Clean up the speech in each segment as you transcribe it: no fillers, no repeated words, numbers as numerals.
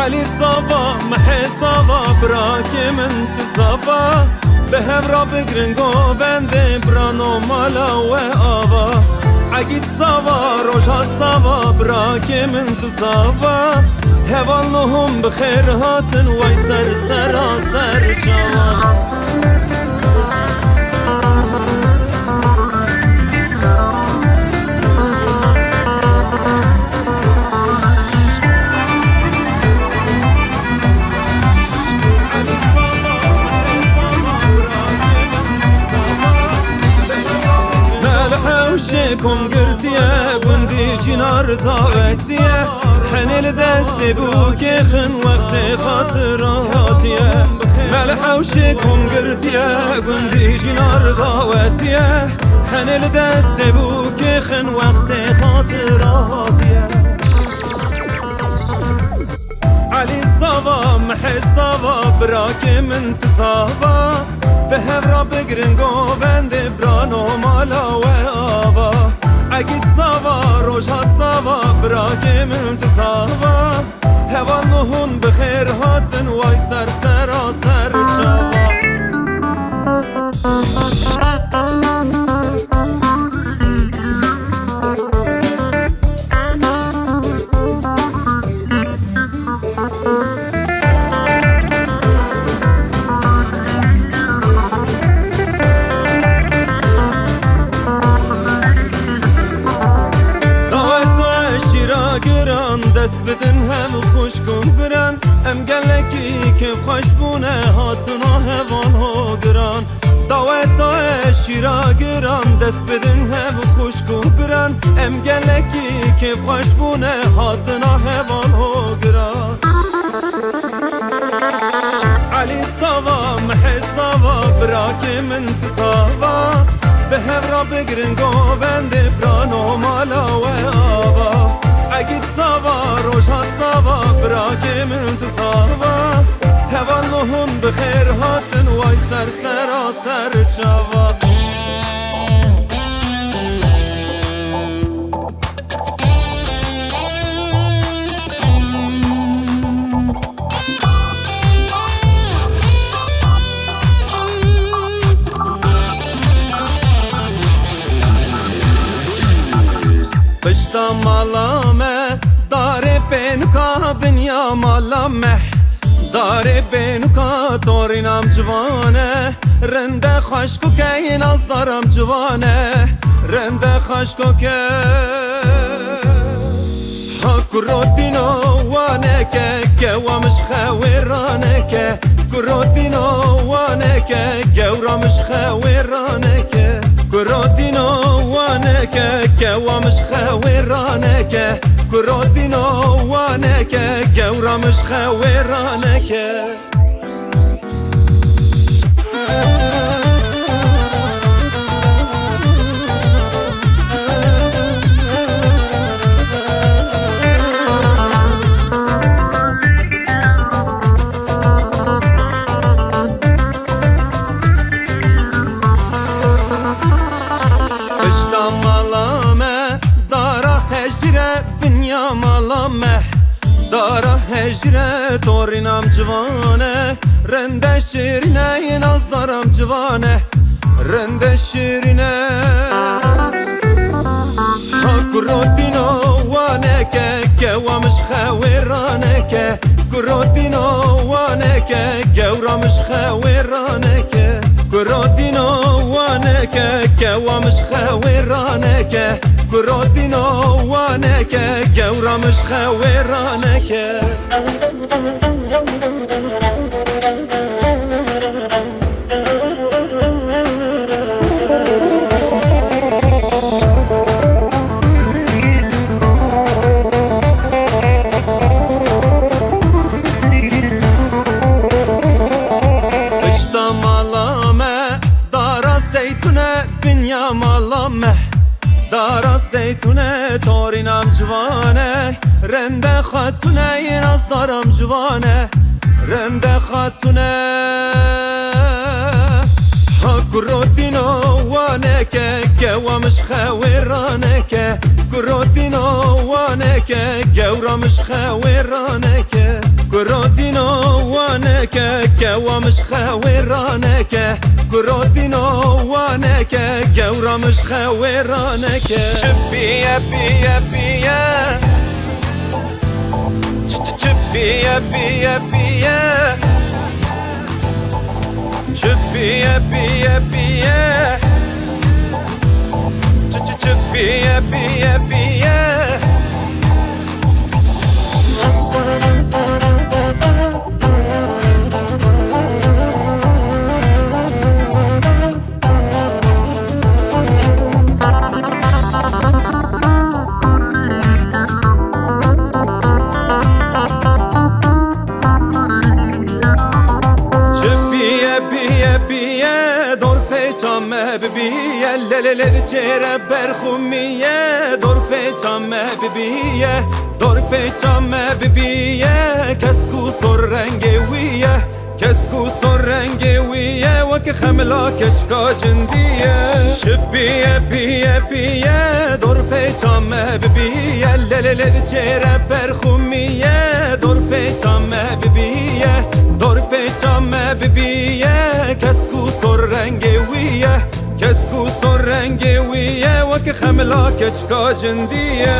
علي صبا محي صبا براكي من تصبا بهم را بگرنگو بنده برانو مالا و آوا عقید صبا روشات صبا براكي من تصبا هوالهم بخير هاتن وي سر سرا سر جوا كم قرتيه بندي جنار دعوتيه حنل دست بوكي خن وقت خاطراتيه ملحة وشكم قرتيه بندي جنار دعوتيه حنل دست بوكي خن وقت خاطراتيه علي الصبا محي الصبا براكي من تصابا بهم را بگرنگو بنده برانو مالا و آوا عقید صبا روشات صبا براكي من تصابا هوالهم بخير هاتن وای سر سرا سر جوا دست بدن هم خوش کن برن ام گلکی که خوش بونه هاتنا هوان ها گران دعوت شیرا گران دست بدن هم خوش کن برن ام گلکی که خوش بونه هاتنا هوان ها گران علي صبا محي صبا براكي من تصابا بهم را بگرنگو بنده برانو مالا و آوا عقید صبا روشات صبا براكي من تصابا هوالهم بخير هاتن وای سر سرا سر جوا بشتا مالامه داره بینکا بنیا مالامه داره بینکا تورینم جوانه رنده خشکو که این از دارم جوانه رنده خشکو که کروتینو وانه که وامش خویرانه که کروتینو وانه که گورامش خویرانه که کروتینو وانه که وامش خویرانه که کروتینو وانه که گورامش خویرانه که داره هجره تورینم جوانه رنده شیرینه این از دارم جوانه رنده شیرینه کروتینو وانه که وامش خویرانه که کروتینو وانه که گورامش خویرانه که کروتینو وانه که وامش خویرانه که کروتینو وانه که گورامش خویرانه که اشتا مالامه دارا زیتونه بنیا مالامه دارا زیتونه تورینم جوانه رنده خاتونه این از دارم جوانه رنده خاتونه کروتینو وانه که وامش خویرانه که کروتینو وانه که گورامش خویرانه که وانك كوا مش خويرانك كرودينو وانك كورا مش خويرانك بيا بيا بيا بيا بيا بيا بيا بيا بيا بيا بيا بيا ببیه للل چهره برخومیه دور پیچامه ببیه دور پیچامه ببیه کسکو سر رنگویه کسکو سر رنگویه وک خملا کچکا جندیه شبیه بیه بیه دور پیچامه ببیه للل چهره برخومیه دور پیچامه ببیه دور پیچامه ببیه کسکو سر رنگویه کسکو سر رنگویه وک خملا کچکا جندیه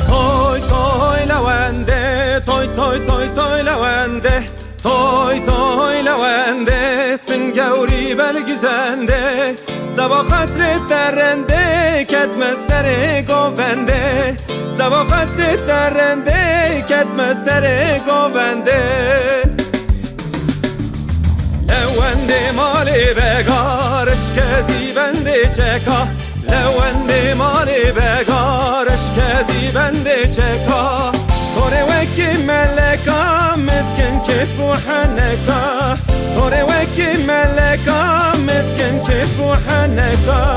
توی توی لونده توی توی توی توی لونده توی توی لونده سنگوری بلگزنده سبا خطر درنده کدم سر گوونده سبا خطر درنده کدم سر گوونده لونده مالی بگارش کزی بنده چکا لونده مالی بگارش کزی بنده چکا توره وکی ملکا مسکن کف و حنکا توره وکی ملکا مسکن کف و حنکا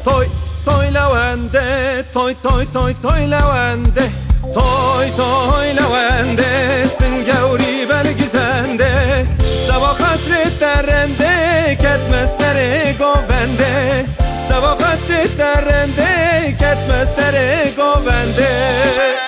توی توی لونده توی توی توی توی لونده توی توی لونده سنگوری بلگزنده سبا خطر درنده کدم سر گوونده سبا خطر درنده کدم سر گوونده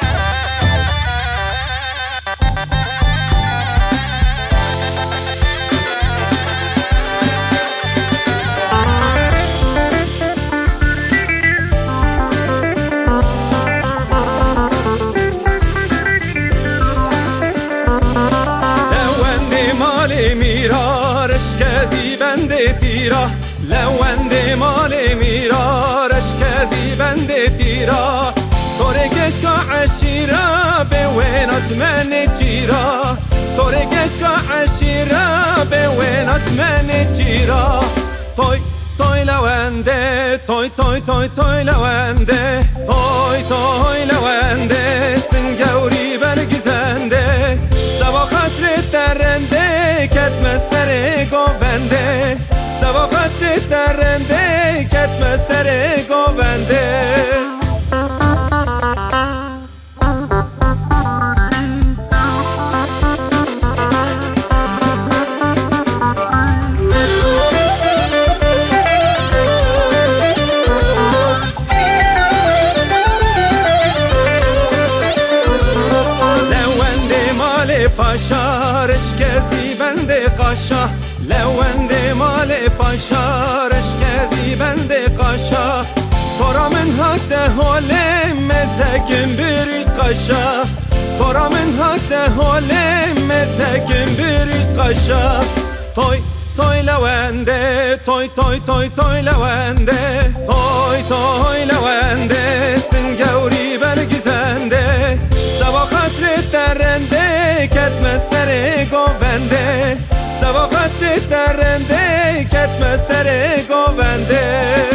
لونده مال میرارش کزی بنده تیرا توره گشکا عشیرا به وینات من چیرا توره گشکا عشیرا به وینات من چیرا توی توی لونده توی توی توی توی لونده توی توی لونده سنگوری بلگزنده سبا خطر درنده کدم سر گوونده سبا خطر درنده کدم سر گوونده لونده مال پاشارش کزی بنده قاشا لونده مال پاشارش کزی بنده قاشا تورا من حق حاله مزگم بری قاشا تورا من حق حاله مزگم بری قاشا توی توی لونده توی توی توی توی لونده توی توی لونده سنگوری بلگزنده سبا خطر درنده کدم سر گوونده سبا خطر درنده کدم سر گوونده